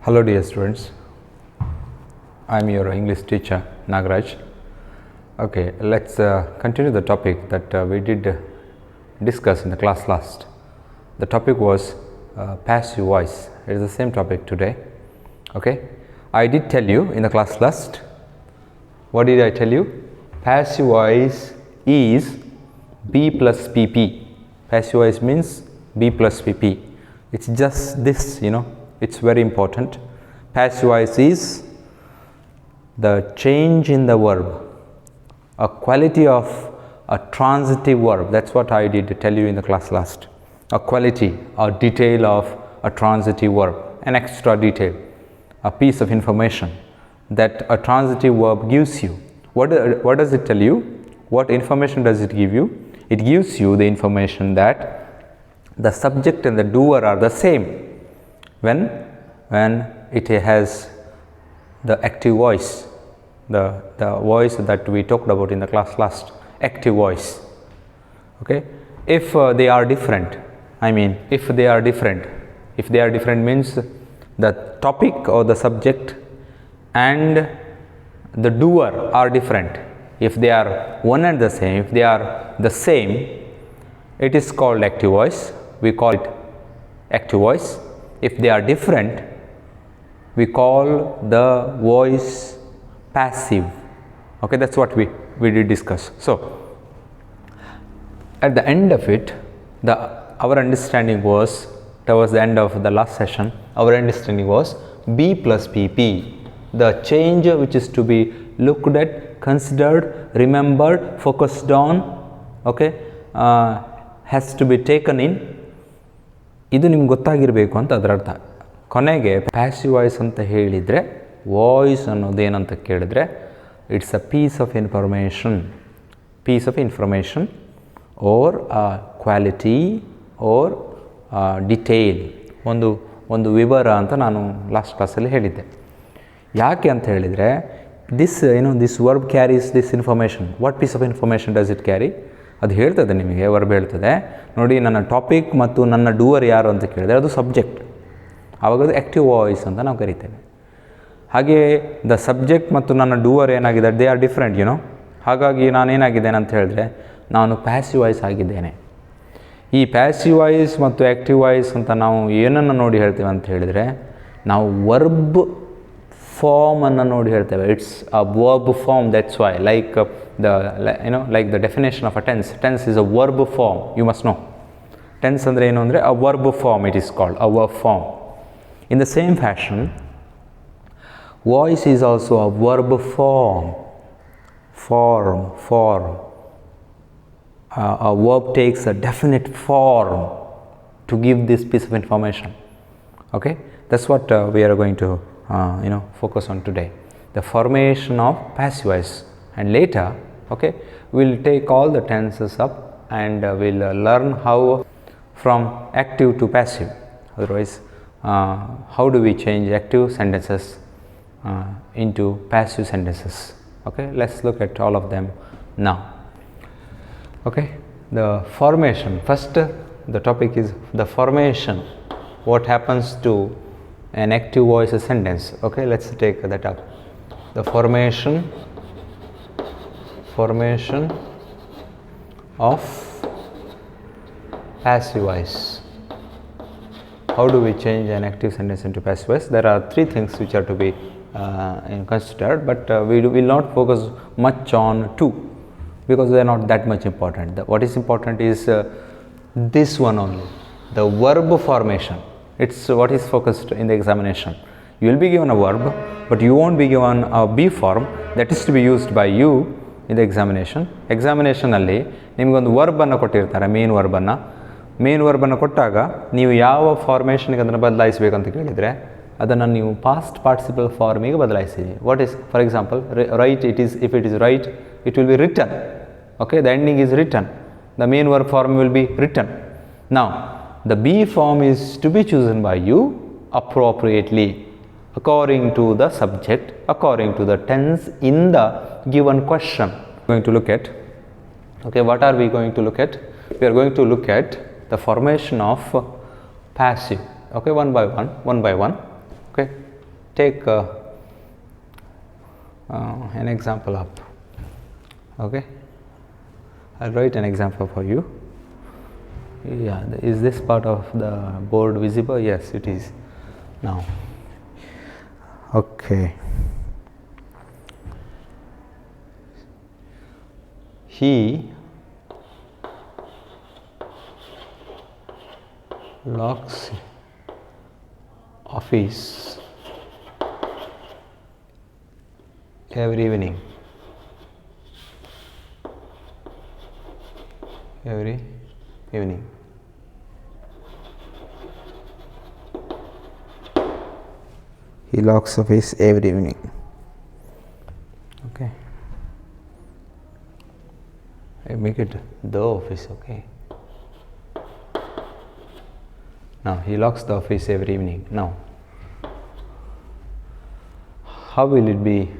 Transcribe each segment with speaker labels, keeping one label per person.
Speaker 1: Hello dear students, I am your English teacher Nagaraj. Okay, let's continue the topic that we did discuss in the class last. The topic was passive voice. It is the same topic today. Okay, I did tell you in the class last. What did I tell you? Passive voice is B plus PP. Passive voice means B plus PP. It's just this, it's very important. Passive voice is the change in the verb, a quality of a transitive verb. That's what I did tell you in the class last. A quality, a detail of a transitive verb, an extra detail, a piece of information that a transitive verb gives you. What does it tell you? What information does it give you? It gives you the information that the subject and the doer are the same when it has the active voice, the voice that we talked about in the class last, active voice. Okay, if they are different, if they are different means the topic or the subject and the doer are different. If they are one and the same, if they are the same, it is called active voice. We call it active voice. If they are different, we call the voice passive. Okay, that's what we did discuss. So at the end of it, our understanding was, towards the end of the last session, our understanding was B plus PP, the change which is to be looked at, considered, remembered, focused on, okay, has to be taken in. ಇದು ನಿಮ್ಗೆ ಗೊತ್ತಾಗಿರಬೇಕು ಅಂತ ಅದರ ಅರ್ಥ. ಕೊನೆಗೆ passive voice ಅಂತ ಹೇಳಿದರೆ, voice ಅನ್ನೋದೇನಂತ ಕೇಳಿದ್ರೆ, it's a piece of information or quality or detail, ಒಂದು ವಿವರ ಅಂತ ನಾನು ಲಾಸ್ಟ್ ಕ್ಲಾಸಲ್ಲಿ ಹೇಳಿದ್ದೆ. ಯಾಕೆ ಅಂತ ಹೇಳಿದರೆ, this verb carries this information. What piece of information does it carry? ಅದು ಹೇಳ್ತದೆ ನಿಮಗೆ, ವರ್ಬ್ ಹೇಳ್ತದೆ. ನೋಡಿ, ನನ್ನ ಟಾಪಿಕ್ ಮತ್ತು ನನ್ನ ಡೂವರ್ ಯಾರು ಅಂತ ಕೇಳಿದರೆ ಅದು ಸಬ್ಜೆಕ್ಟ್. ಆವಾಗ ಅದು ಆ್ಯಕ್ಟಿವ್ ವಾಯ್ಸ್ ಅಂತ ನಾವು ಕರಿತೇವೆ. ಹಾಗೆ ದ ಸಬ್ಜೆಕ್ಟ್ ಮತ್ತು ನನ್ನ ಡೂವರ್ ಏನಾಗಿದೆ, ದೇ ಆರ್ ಡಿಫ್ರೆಂಟ್, ಹಾಗಾಗಿ ನಾನೇನಾಗಿದ್ದೇನೆ ಅಂತ ಹೇಳಿದ್ರೆ, ನಾನು ಪ್ಯಾಸಿವ್ ವಾಯ್ಸ್ ಆಗಿದ್ದೇನೆ. ಈ ಪ್ಯಾಸಿವ್ ವಾಯ್ಸ್ ಮತ್ತು ಆ್ಯಕ್ಟಿವ್ ವಾಯ್ಸ್ ಅಂತ ನಾವು ಏನನ್ನು ನೋಡಿ ಹೇಳ್ತೇವೆ ಅಂತ ಹೇಳಿದರೆ, ನಾವು ವರ್ಬ್ ಫಾರ್ಮನ್ನು ನೋಡಿ ಹೇಳ್ತೇವೆ. It's a verb form. That's why like the definition of a tense is a verb form. You must know tense ಅಂದರೆ ಏನು ಅಂದರೆ a verb form. It is called a verb form. In the same fashion, voice is also a verb form. A verb takes a definite form to give this piece of information. Okay, that's what we are going to focus on today, the formation of passive voice. And later, okay, we'll take all the tenses up and we'll learn how from active to passive. Otherwise, how do we change active sentences into passive sentences? Okay, let's look at all of them now. Okay, the formation. First, the topic is the formation. What happens to an active voice sentence? Okay, let's take that up. The formation of passive voice. How do we change an active sentence into passive voice? There are three things which are to be considered, but we will not focus much on two because they are not that much important. What is important is this one only, the verb formation. It's what is focused in the examination. You will be given a verb, but you won't be given a B form that is to be used by you in the examination. ಎಕ್ಸಾಮಿನೇಷನಲ್ಲಿ ನಿಮಗೊಂದು ವರ್ಬನ್ನು ಕೊಟ್ಟಿರ್ತಾರೆ, main ವರ್ಬನ್ನು ಕೊಟ್ಟಾಗ ನೀವು ಯಾವ ಫಾರ್ಮೇಷನ್ಗೆ ಅದನ್ನು ಬದಲಾಯಿಸಬೇಕಂತ ಕೇಳಿದರೆ, ಅದನ್ನು ನೀವು past participle ಫಾರ್ಮಿಗೆ ಬದಲಾಯಿಸಿರಿ. What is, for example, write, if it is write, it will be written. Okay, the ending is written, the main verb form will be written. Now the B form is to be chosen by you appropriately according to the subject, according to the tense in the given question. We are going to look at, okay, what are we going to look at? We are going to look at the formation of passive. Okay, one by one. Okay, take an example up. Okay, I'll write an example for you. Yeah, is this part of the board visible? Yes, it is now. Okay, he locks office every evening. Every evening. He locks office every evening. Okay. I make it the office. Okay. Now he locks the office every evening. Now, how will it be,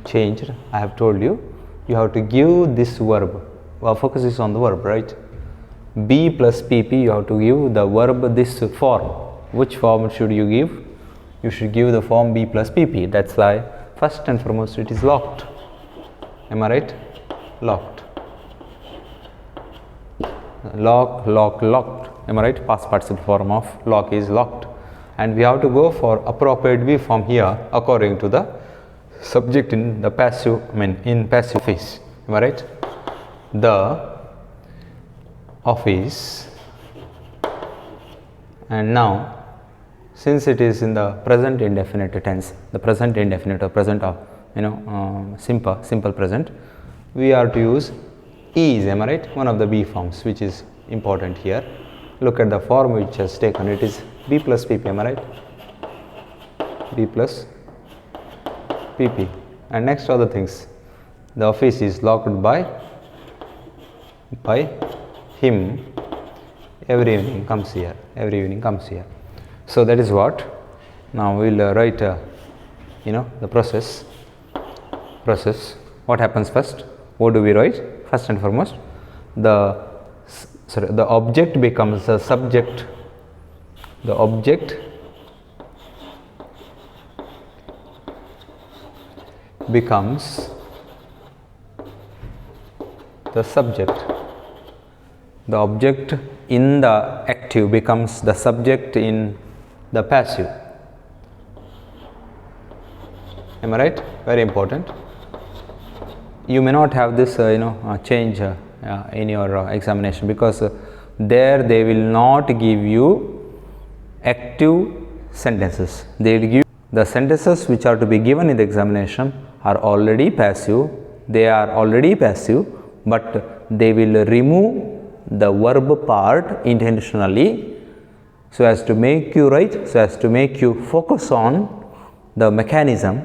Speaker 1: changed? I have told you. You have to give this verb. Our focus is on the verb, right? Be plus PP. You have to give the verb this form. Which form should you give? You should give the form be plus PP. That's why first and foremost it is locked. Am I right? Locked. Locked. Am I right? Past participle form of lock is locked. And we have to go for appropriate V form here according to the subject in the passive, in passive phase. Am I right? The office, and now since it is in the present indefinite tense, the present indefinite or present of simple present, we are to use is. Am I right? One of the B forms which is important here. Look at the form which has taken. It is B plus PP. Am I right? B plus PP. And next other things. The office is locked by him. Every evening comes here. Every evening comes here. So that is what. Now we will write the process. What happens first? What do we write? First and foremost, the object becomes the subject. The object becomes the subject. The object in the active becomes the subject in the passive. Am I right? Very important. You may not have this change in your examination, because there they will not give you active sentences. They will give the sentences which are to be given in the examination are already passive. They are already passive, but they will remove the verb part intentionally so as to make you so as to make you focus on the mechanism,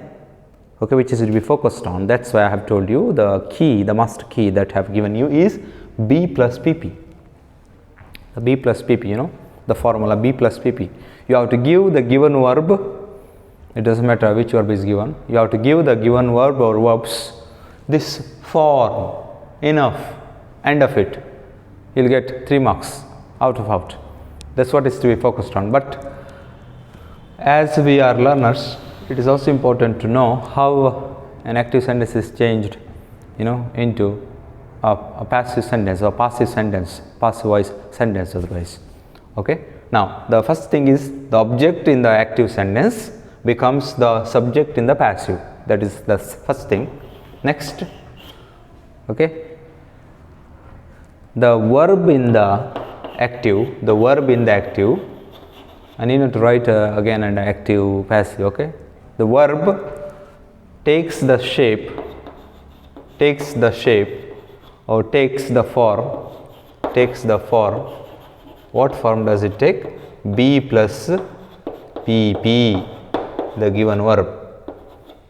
Speaker 1: okay, which is to be focused on. That's why I have told you the key, the master key that I have given you is B plus PP. The B plus PP, the formula B plus PP. You have to give the given verb. It doesn't matter which verb is given. You have to give the given verb or verbs this form. Enough. End of it. You'll get 3 marks out of out. That's what is to be focused on. But as we are learners, it is also important to know how an active sentence is changed, into a passive sentence or passive sentence, passive voice sentence otherwise. Okay. Now, the first thing is the object in the active sentence becomes the subject in the passive. That is the first thing. Next, okay, the verb in the active, I need to write again an active passive. Okay, the verb takes the shape or takes the form. What form does it take? B plus PP, the given verb,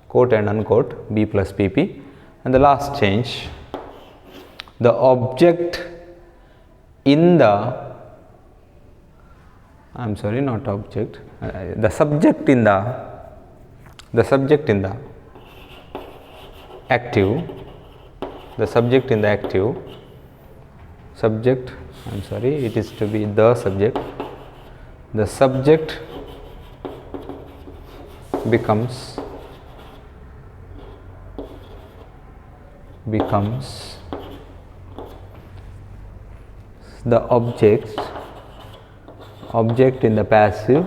Speaker 1: quote and unquote, B plus PP. And the last change, the object in the, the subject in the active, it is to be the subject becomes the object in the passive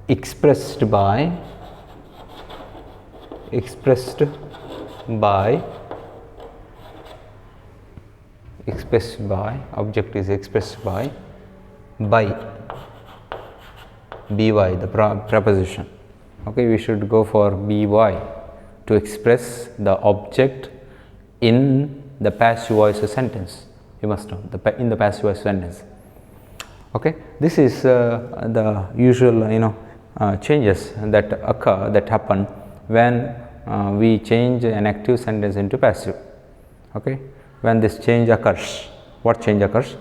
Speaker 1: expressed by object is expressed by by the preposition. Okay, we should go for by to express the object in the passive voice sentence. You must know in the passive voice sentence. Okay, this is the usual changes that occur, that happen when we change an active sentence into passive. Okay, when this change occurs, what change occurs?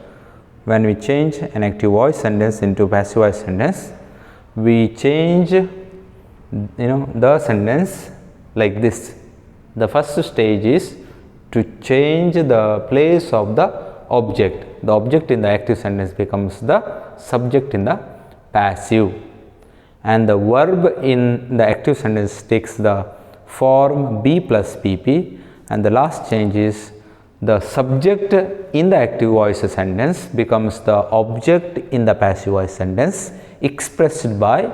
Speaker 1: When we change an active voice sentence into passive voice sentence, we change the sentence like this. The first stage is to change the place of the object. The object in the active sentence becomes the subject in the passive, and the verb in the active sentence takes the form be plus pp, and the last change is the subject in the active voice sentence becomes the object in the passive voice sentence expressed by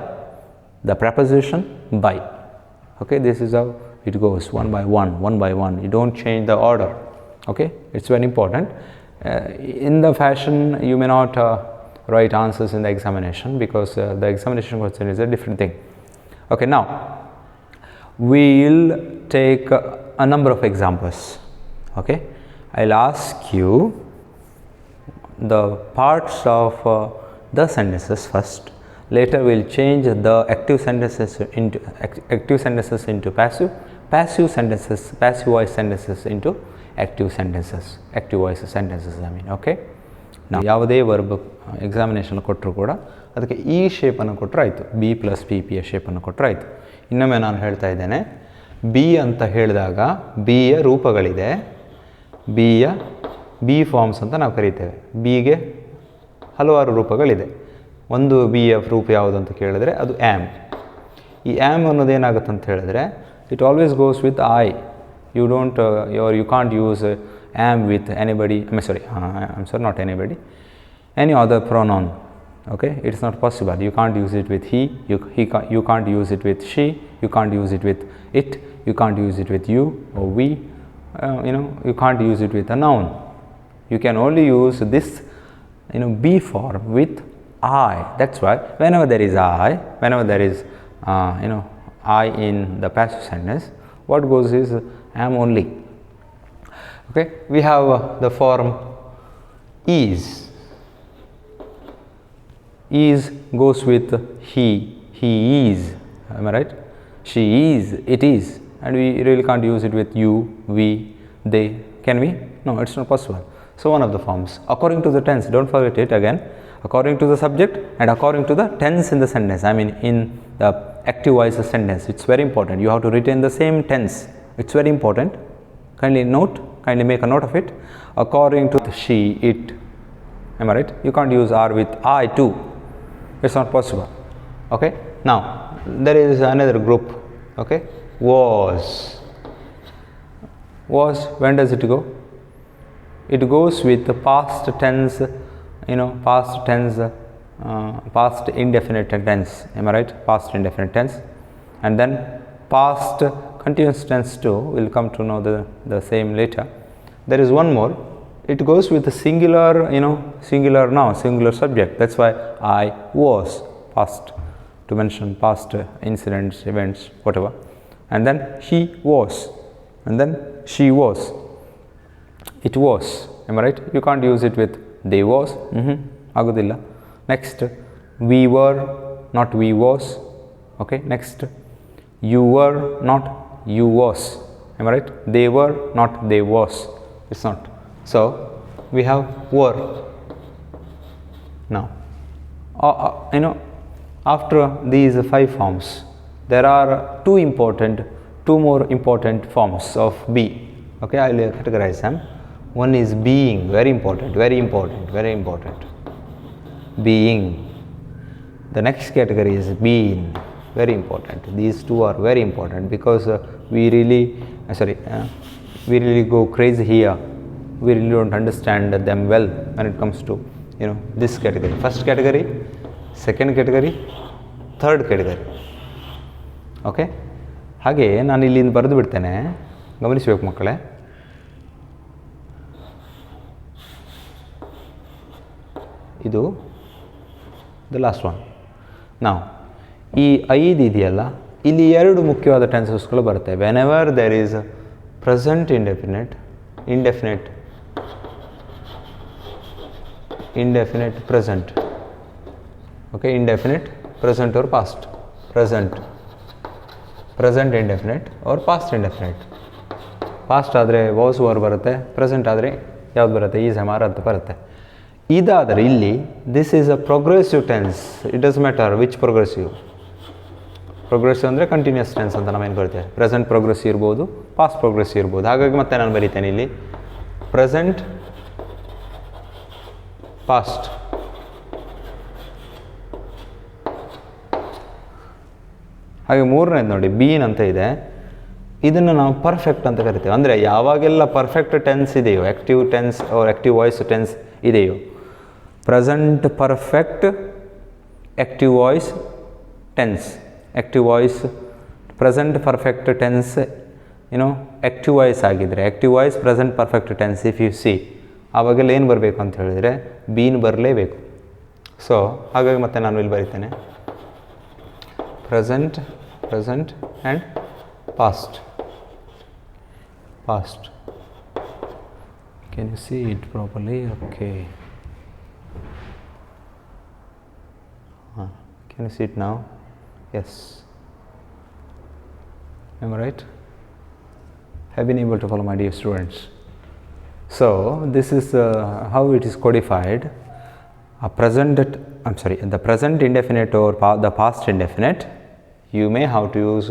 Speaker 1: the preposition by. Okay, this is how it goes, one by one. You don't change the order. Okay, it's very important. In the fashion, you may not write answers in the examination, because the examination question is a different thing. Okay, now we'll take a number of examples. Okay, I'll ask you the parts of the sentences first. Later we'll change the active sentences into passive voice sentences into active voice sentences. I mean, okay. Now ಯಾವುದೇ verb examination ಕೊಟ್ಟರು ಕೂಡ ಅದಕ್ಕೆ ಈ ಶೇಪನ್ನು ಕೊಟ್ಟರೆ ಆಯಿತು, B plus P ಪಿಯ ಶೇಪನ್ನು ಕೊಟ್ಟರೆ ಆಯಿತು. ಇನ್ನೊಮ್ಮೆ ನಾನು ಹೇಳ್ತಾ ಇದ್ದೇನೆ, ಬಿ ಅಂತ ಹೇಳಿದಾಗ ಬಿಯ ರೂಪಗಳಿದೆ, ಬಿ ಫಾರ್ಮ್ಸ್ ಅಂತ ನಾವು ಕರೀತೇವೆ. ಬಿಗೆ ಹಲವಾರು ರೂಪಗಳಿದೆ. ಒಂದು ಬಿಯ ರೂಪ ಯಾವುದು ಅಂತ ಕೇಳಿದ್ರೆ ಅದು ಆ್ಯಮ್. ಈ ಆ್ಯಮ್ ಅನ್ನೋದೇನಾಗುತ್ತೆ ಅಂತ ಹೇಳಿದ್ರೆ, it always goes with I. You don't you can't use am with anybody, not anybody, any other pronoun. Okay, it's not possible. You can't use it with he, you can't use it with she, you can't use it with it, you can't use it with you or we, you can't use it with a noun. You can only use this be form with I. That's why whenever there is I in the passive sentence, what goes is am only. Okay, we have the form is. Is goes with he is, am I right? She is, it is, and we really can't use it with you, we, they. Can we? No, it's not possible. So one of the forms, according to the tense, don't forget it again, according to the subject and according to the tense in the sentence. I mean, in the active voice sentence, it's very important. You have to retain the same tense. It's very important. Kindly make a note of it. According to she, it. Am I right? You can't use are with I too. It's not possible. Okay. Now there is another group. Okay. Was. When does it go? It goes with the past tense. Past indefinite tense. Am I right? Past indefinite tense, and then past continuous tense too. We'll come to know the same later. There is one more. It goes with the singular, singular noun, singular subject. That's why I was, past, to mention past incidents, events, whatever. And then he was, and then she was, it was. Am I right? You can't use it with they was. Agudilla. Next, we were, not we was. Okay. Next, you were, not you was. Am I right? They were, not they was. It's not. So we have were. Now after these 5 forms, there are two more important forms of be. Okay, I will categorize them. One is being, very important. Being. The next category is been, very important. These two are very important because we really go crazy here. We really don't understand them well when it comes to this category. First category, second category, third category. Okay, ಹಾಗೆ ನಾನು ಇಲ್ಲಿಂದ ಬರೆದು ಬಿಡ್ತೇನೆ, ಗಮನಿಸಬೇಕು ಮಕ್ಕಳೇ. ಇದು the last one. ನಾವು ಈ 5 ಇದೆಯಲ್ಲ, ಇಲ್ಲಿ 2 ಮುಖ್ಯವಾದ ಟೆನ್ಸಸ್ಗಳು ಬರುತ್ತೆ. Whenever there is present indefinite present. Okay, indefinite present or past. Present indefinite or past indefinite. Past ಆದರೆ ವಾಸ್ ಓವರ್ ಬರುತ್ತೆ, ಪ್ರೆಸೆಂಟ್ ಆದರೆ ಯಾವ್ದು ಬರುತ್ತೆ, ಈಸ್ ಹಮಾರ ಅಂತ ಬರುತ್ತೆ. ಇದಾದರೆ ಇಲ್ಲಿ this is a progressive tense. It does matter which progressive ಅಂದರೆ ಕಂಟಿನ್ಯೂಸ್ ಟೆನ್ಸ್ ಅಂತ ನಾವೇನು ಕರಿತೇವೆ. ಪ್ರೆಸೆಂಟ್ ಪ್ರೋಗ್ರೆಸಿವ್ ಇರ್ಬೋದು, ಪಾಸ್ಟ್ ಪ್ರೋಗ್ರೆಸಿವ್ ಇರ್ಬೋದು. ಹಾಗಾಗಿ ಮತ್ತೆ ನಾನು ಬರೀತೇನೆ ಇಲ್ಲಿ ಪ್ರೆಸೆಂಟ್ ಪಾಸ್ಟ್. ಹಾಗೆ ಮೂರನೇದು ನೋಡಿ, ಬೀನ್ ಅಂತ ಇದೆ. ಇದನ್ನು ನಾವು ಪರ್ಫೆಕ್ಟ್ ಅಂತ ಕರಿತೇವೆ. ಅಂದರೆ ಯಾವಾಗೆಲ್ಲ ಪರ್ಫೆಕ್ಟ್ ಟೆನ್ಸ್ ಇದೆಯೋ, active tense or active voice tense ಇದೆಯೋ, present perfect active voice tense, active voice present perfect tense active voice ಆಗಿದ್ದರೆ, active voice present perfect tense if you see, ಆವಾಗೆಲ್ಲ ಏನು ಬರಬೇಕು ಅಂತ ಹೇಳಿದರೆ ಬೀನ್ ಬರಲೇಬೇಕು. ಸೊ ಹಾಗಾಗಿ ಮತ್ತೆ ನಾನು ಇಲ್ಲಿ ಬರೀತೇನೆ present and past. Can you see it properly? Okay. Can you see it now? Yes. Am I right? Have been able to follow, my dear students? So this is how it is codified. The present indefinite or the past indefinite, you may have to use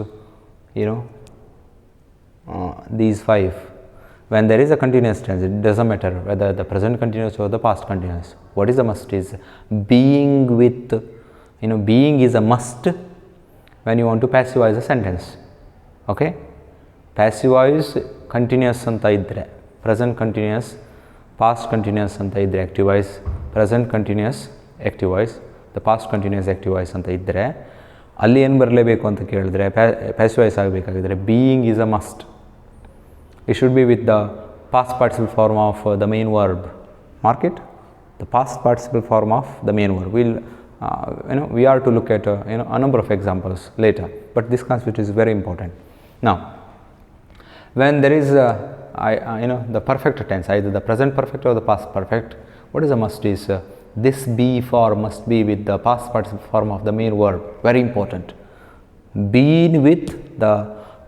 Speaker 1: these 5. When there is a continuous tense, it doesn't matter whether the present continuous or the past continuous. What is a must is being with, being is a must when you want to passivize a sentence. Okay, passivize continuous anta idre, present continuous, past continuous anta idre active voice, present continuous active voice, the past continuous active voice anta idre ಅಲ್ಲಿ ಏನು ಬರಲೇಬೇಕು ಅಂತ ಕೇಳಿದ್ರೆ passivise ಆಗಬೇಕಾಗಿದ್ರೆ being is a must. It should be with the past participle form of the main verb. Mark it. The past participle form of the main verb. We are to look at a number of examples later, but this concept is very important. Now, when there is the perfect tense, either the present perfect or the past perfect, what is a must is this be form must be with the past participle form of the main verb. Very important. Been with the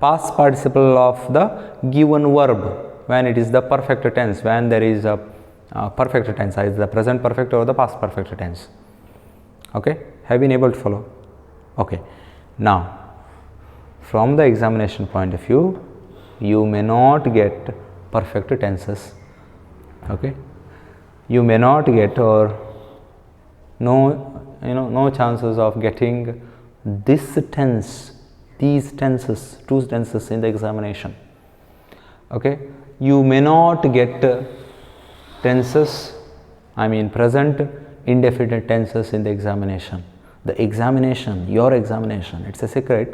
Speaker 1: past participle of the given verb when it is the perfect tense, when there is a perfect tense, either the present perfect or the past perfect tense. Okay, have been able to follow? Okay, now from the examination point of view, you may not get perfect tenses. Okay, you may not get or no chances of getting this tense, these tenses, two tenses in the examination. Okay, you may not get tenses, present indefinite tenses in the examination. The examination, your examination, it's a secret.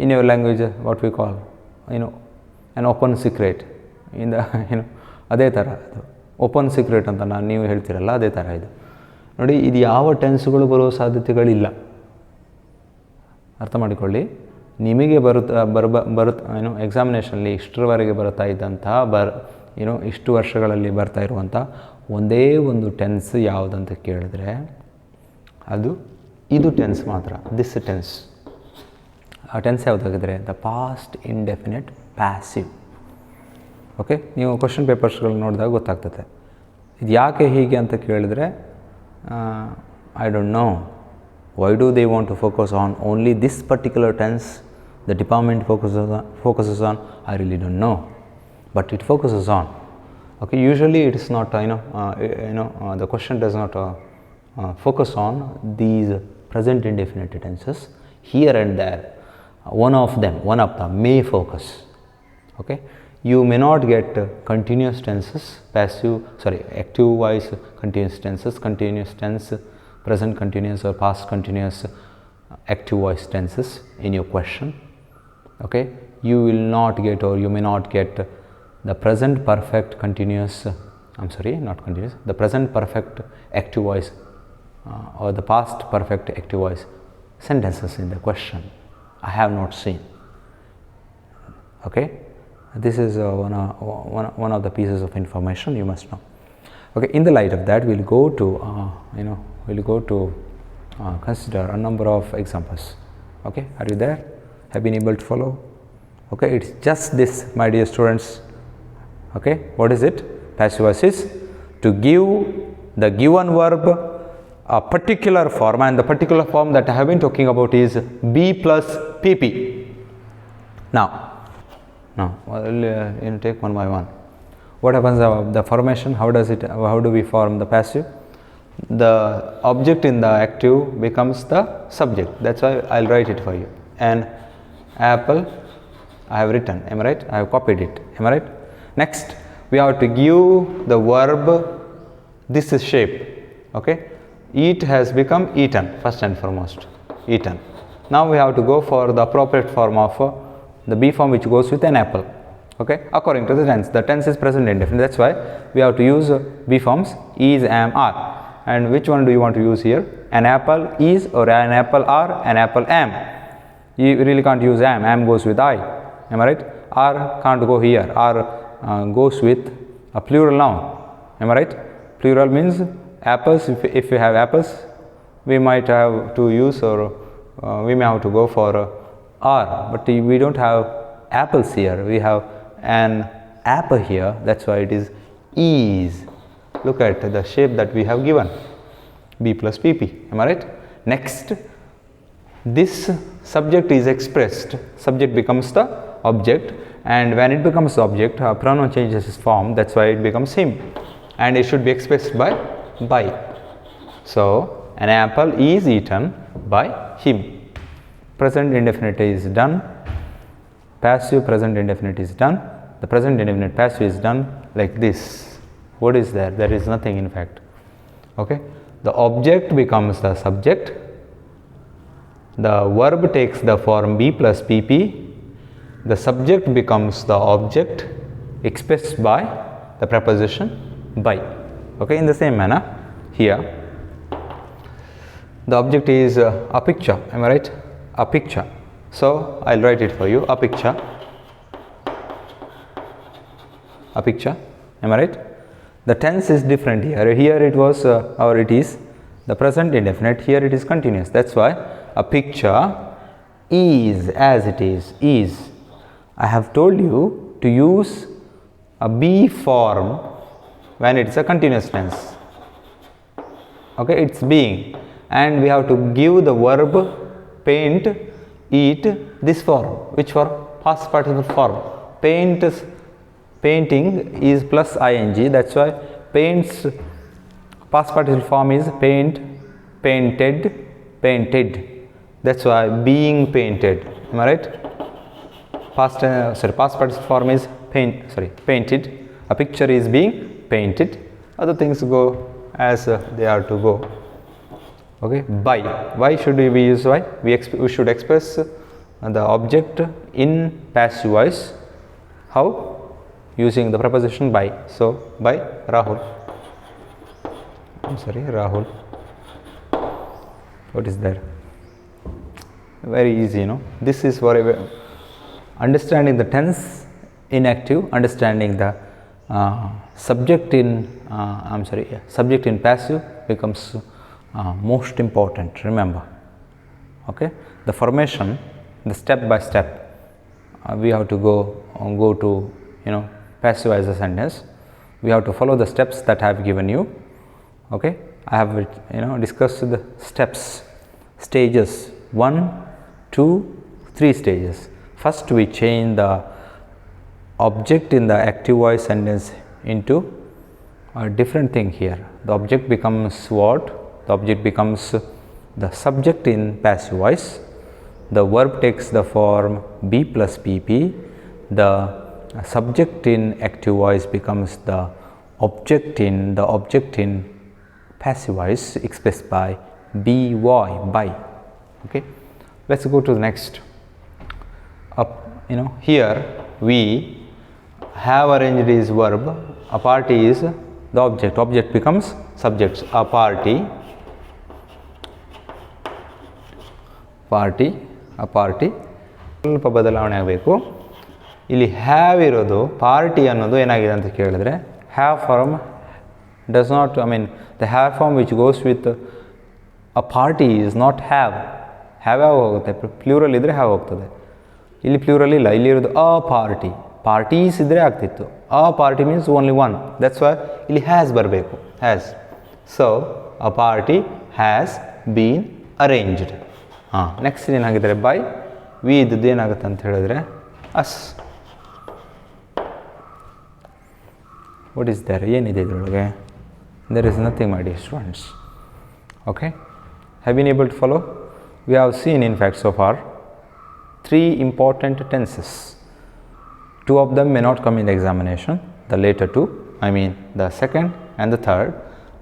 Speaker 1: In your language, what we call an open secret. In the ಅದೇ ಥರ ಅದು open secret ಅಂತ ನೀವು ಹೇಳ್ತೀರಲ್ಲ, ಅದೇ ಥರ ಇದು ನೋಡಿ. ಇದು ಯಾವ ಟೆನ್ಸ್ಗಳು ಬರೋ ಸಾಧ್ಯತೆಗಳಿಲ್ಲ, ಅರ್ಥ ಮಾಡಿಕೊಳ್ಳಿ. ನಿಮಗೆ ಎಕ್ಸಾಮಿನೇಷನಲ್ಲಿ ಇಷ್ಟರವರೆಗೆ ಬರ್ತಾ ಇದ್ದಂತಹ ಇಷ್ಟು ವರ್ಷಗಳಲ್ಲಿ ಬರ್ತಾ ಇರುವಂಥ ಒಂದೇ ಒಂದು ಟೆನ್ಸ್ ಯಾವುದಂತ ಕೇಳಿದ್ರೆ ಅದು ಇದು ಟೆನ್ಸ್ ಮಾತ್ರ, ದಿಸ್ ಟೆನ್ಸ್. ಆ ಟೆನ್ಸ್ ಯಾವುದಾಗಿದ್ರೆ the past indefinite passive. Okay, ನೀವು ಕ್ವಶನ್ ಪೇಪರ್ಸ್ಗಳು ನೋಡಿದಾಗ ಗೊತ್ತಾಗ್ತದೆ. ಇದು ಯಾಕೆ ಹೀಗೆ ಅಂತ ಕೇಳಿದ್ರೆ I don't know. Why do they want to focus on only this particular tense? The department focuses on, I really don't know, but it focuses on. Okay, usually it is not the question does not focus on these present indefinite tenses here and there. One of them may focus. Okay, you may not get continuous tenses, active voice continuous tenses, continuous tense, present continuous or past continuous active voice tenses in your question. Okay, you will not get, or you may not get the present perfect continuous, the present perfect active voice or the past perfect active voice sentences in the question. I have not seen. Okay, this is one of the pieces of information you must know. Okay, in the light of that, we'll go to consider a number of examples. Okay, are you there? Have been able to follow? Okay, it's just this, my dear students. Okay, what is it? Passive voice is to give the given verb a particular form, and the particular form that I have been talking about is be plus pp. Now we'll take one by one. What happens the formation? How do we form the passive? The object in the active becomes the subject. That's why I'll write it for you. An apple, I have written, am I right? I have copied it, am I right? Next, we have to give the verb this is shape. Okay, eat has become eaten, first and foremost, eaten. Now we have to go for the appropriate form of the be form, which goes with an apple. Okay, according to the tense. The tense is present indefinite. That's why we have to use be forms is, am, are. And which one do you want to use here? An apple is, or an apple are, an apple am. You really can't use am. Am goes with I. Am I right? Are can't go here. Are goes with a plural noun. Am I right? Plural means apples. If you have apples, we might have to use, or we may have to go for are. But we don't have apples here. We have an apple here. That's why it is. Look at the shape that we have given, be plus pp. Am I right? Next, this subject is expressed. Subject becomes the object, and when it becomes the object, a pronoun changes its form. That's why it becomes him, and it should be expressed by. So an apple is eaten by him. Present indefinite is done. Passive present indefinite is done. The present indefinite passive is done like this. What is there? There is nothing, in fact. Okay, the object becomes the subject. The verb takes the form be plus pp. The subject becomes the object expressed by the preposition by. Okay, in the same manner here, the object is a picture. Am I right? A picture. So I'll write it for you. A picture. A picture. Am I right? The tense is different here. Here it was or it is the present indefinite. Here it is continuous. That's why a picture is, as it is. I have told you to use a be form when it's a continuous tense. Okay, it's being, and we have to give the verb paint, eat, this form. Which form? Past participle form. Painting is plus ing. That's why paints past participle form is paint, painted. That's why being painted. Am I right? Past participle form is painted. A picture is being painted. Other things go as they are to go. Okay, by. Why should we use why? We should express the object in passive voice. How? Using the preposition by. So by Rahul. Rahul. What is there? Very easy, This is for understanding the tense in active, understanding the subject in passive becomes most important. Remember, okay? The formation, the step by step, we have to go to passive as a sentence. We have to follow the steps that I have given you. Okay, I have discussed the steps, stages 1, 2, 3 stages. First, we change the object in the active voice sentence into a different thing here. The object becomes what? the object becomes the subject in passive voice. The verb takes the form be plus pp. The subject in active voice becomes the object in passive voice expressed by by. Okay, let's go to the next. Here we have arranged is verb, a party is the object becomes subjects, a party ಸ್ವಲ್ಪ ಬದಲಾವಣೆ ಆಗಬೇಕು. ಇಲ್ಲಿ have ಇರೋದು party ಅನ್ನೋದು ಏನಾಗಿದೆ ಅಂತ ಕೇಳಿದ್ರೆ have form does not the have form which goes with a party is not have ಹೋಗುತ್ತೆ, ಪ್ಲೂರಲ್ ಇದ್ದರೆ ಹ್ಯಾವ್ ಹೋಗ್ತದೆ. ಇಲ್ಲಿ ಪ್ಲೂರಲ್ ಇಲ್ಲ, ಇಲ್ಲಿರೋದು ಅ ಪಾರ್ಟಿ, ಪಾರ್ಟೀಸ್ ಇದ್ದರೆ ಆಗ್ತಿತ್ತು. A party means only one, that's why ಇಲ್ಲಿ ಹ್ಯಾಸ್ ಬರಬೇಕು, has. So a party has been arranged. Next ಏನಾಗಿದ್ದಾರೆ ಬೈ ವಿ ಇದ್ದದ್ದು ಏನಾಗುತ್ತೆ ಅಂತ ಹೇಳಿದ್ರೆ ಅಸ್. ವಾಟ್ ಈಸ್ ದೇರ್, ಏನಿದೆ ಇದರೊಳಗೆ? There is nothing my dear students. Okay, have been able to follow? We have seen in fact so far 3 important tenses. 2 of them may not come in the examination, the later 2, the second and the third,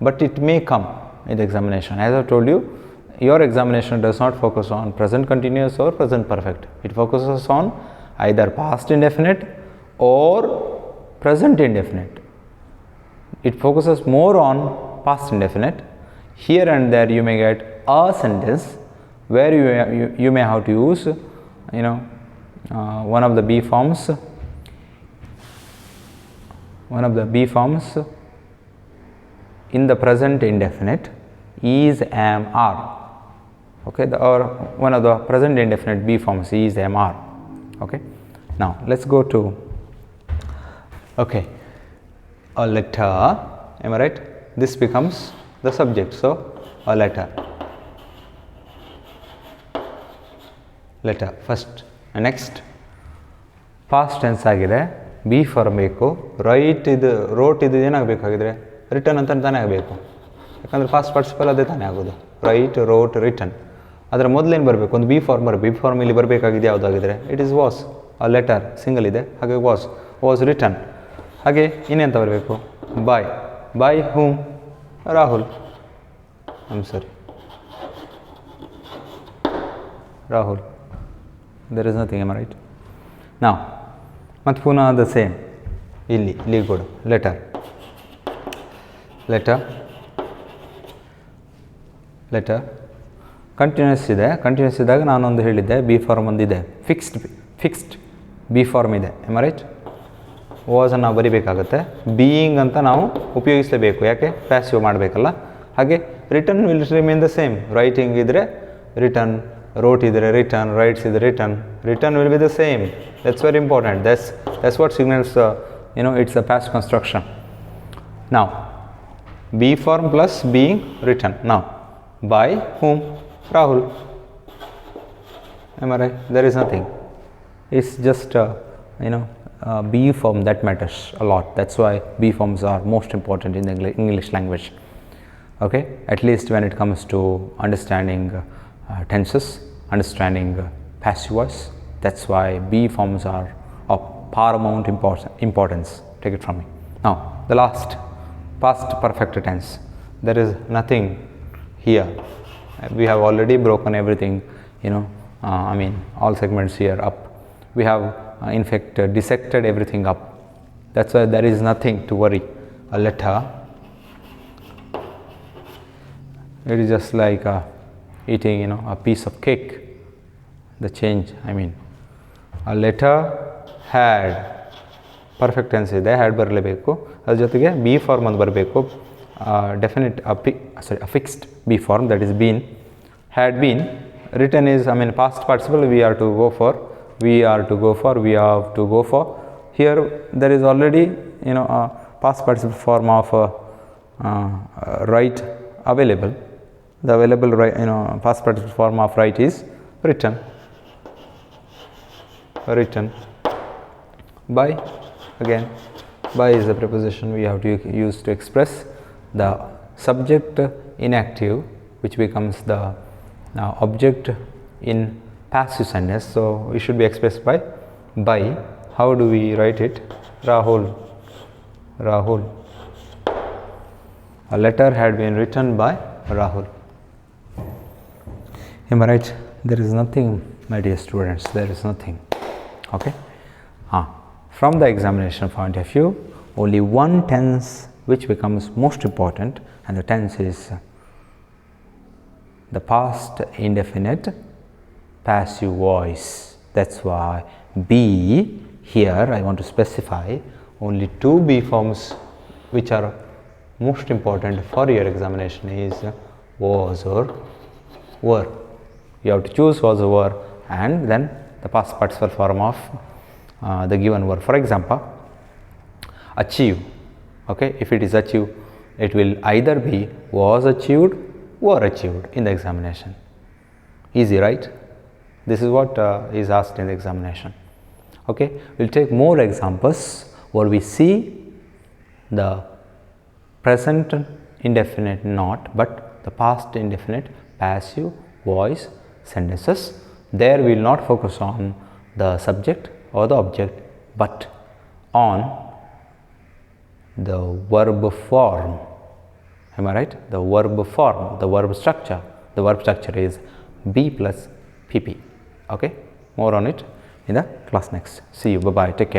Speaker 1: but it may come in the examination. As I told you, your examination does not focus on present continuous or present perfect. It focuses on either past indefinite or present indefinite. It focuses more on past indefinite. Here and there you may get a sentence where you may have to use one of the be forms in the present indefinite, is, am, are. Okay, or one of the present indefinite be forms is, am, are. Okay, now let's go to a letter. Am I right? This becomes the subject, so a letter first. Next, past tense ಆಗಿದೆ, B form ಬೇಕು. Wrote ಇದು ಏನಾಗಬೇಕಾಗಿದ್ರೆ return ಅಂತ ತಾನೇ ಆಗಬೇಕು, ಯಾಕಂದರೆ past participle ಅದೇ ತಾನೇ ಆಗೋದು. Right, wrote, return. ಅದರ ಮೊದಲೇನು ಬರಬೇಕು? ಒಂದು ಬಿ ಫಾರ್ಮ್ ಬಿ ಫಾರ್ಮ್ ಇಲ್ಲಿ ಬರಬೇಕಾಗಿದೆ ಯಾವುದಾಗಿದ್ರೆ it is was. A letter single ಇದೆ, ಹಾಗೆ ವಾಸ್ ರಿಟರ್ನ್. ಹಾಗೆ ಇನ್ನೆಂತ ಬರಬೇಕು? By whom? Rahul. Rahul. there is nothing, am I right? Now ಮತ್ತು ಪುನಃ ದ ಸೇಮ್ ಇಲ್ಲಿ ಕೊಡು ಲೆಟರ್ ಕಂಟಿನ್ಯೂಸ್ ಇದೆ. ಕಂಟಿನ್ಯೂಸ್ ಇದ್ದಾಗ ನಾನೊಂದು ಹೇಳಿದ್ದೆ ಬಿ ಫಾರ್ಮ್ ಒಂದಿದೆ, ಫಿಕ್ಸ್ಡ್ ಬಿ ಫಾರ್ಮ್ ಇದೆ. am I right? ವಾಸನ್ನು ನಾವು ಬರಿಬೇಕಾಗತ್ತೆ, ಬೀಯಿಂಗ್ ಅಂತ ನಾವು ಉಪಯೋಗಿಸಲೇಬೇಕು, ಯಾಕೆ ಪ್ಯಾಸಿವ್ ಮಾಡಬೇಕಲ್ಲ. ಹಾಗೆ return will remain the same. Writing ಇದ್ದರೆ return, wrote idre written, writes idre written will be the same. That's very important. That's what signals it's a past construction. Now be form plus being written. Now by whom? Rahul. Am I right? There is nothing. It's just be form that matters a lot. That's why be forms are most important in the English language. Okay, at least when it comes to understanding tenses, understanding passive voice. That's why be forms are of paramount importance. Take it from me. Now the last, past perfect tense. There is nothing here. We have already broken everything, all segments here up. We have in fact dissected everything up. That's why there is nothing to worry. A letter, it is just like eating a piece of cake. The change, a letter had perfect tense ಇದೆ, had ಬರಲೇಬೇಕು. ಅದ್ರ ಜೊತೆಗೆ be form ಒಂದು ಬರಬೇಕು, definite fixed be form, that is been. Had been. Return is past participle, we have to go for. Here there is already a past participle form of right available. The available past participle form of right is written. By, again by is the preposition we have to use to express the subject in active which becomes the object in passive sentence. So it should be expressed by How do we write it? Rahul. A letter had been written by Rahul. Am I right? There is nothing, my dear students, there is nothing. Okay. From the examination point of view, only one tense which becomes most important, and the tense is the past indefinite passive voice. That's why be here I want to specify only two be forms which are most important for your examination is was or were. You have to choose was or were and then the past participle form of the given word. For example, achieve. Okay, if it is achieve, it will either be was achieved or achieved in the examination. Easy, right? This is what is asked in the examination. Okay, we'll take more examples where we see the present indefinite not but the past indefinite passive voice sentences. There we will not focus on the subject or the object but on the verb form. Am I right? The verb form, the verb structure. The verb structure is be plus pp. Okay, more on it in the class next. See you. Bye bye. Take care.